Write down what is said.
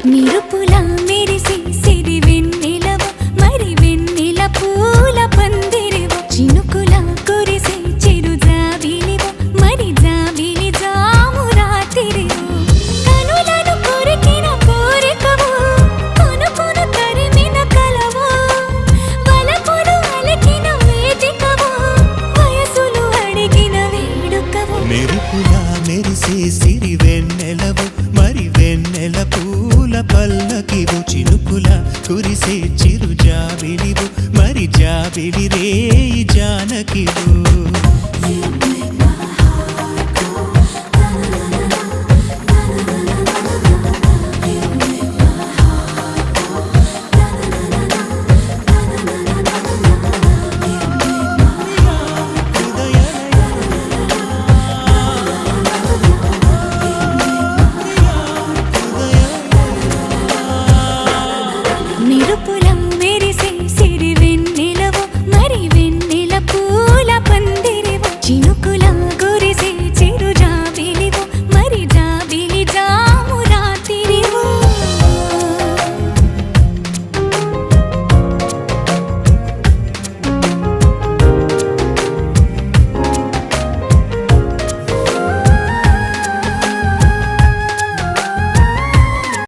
నిరుపులా మెరిసి సిరి వెన్నెలవు మరి వెన్నెల పూల పందిరివు చినుకులా కురిసి చిరు జాబిలివు మరి జాబిలి జాము రాత్రివు కనులను కొరికిన కోరికవు కొనుకొను తరిమిన కలవు వలపులు అలికిన వేదికవు వయసులు అడిగిన వేడుకవు మెరుపులా మెరిసే సిరి వెన్నెలవు మరి వెన్నెల పూల పల్లకివు చినుకుల కురిసే చిరు జాబిలివు మరి జాబిలి రే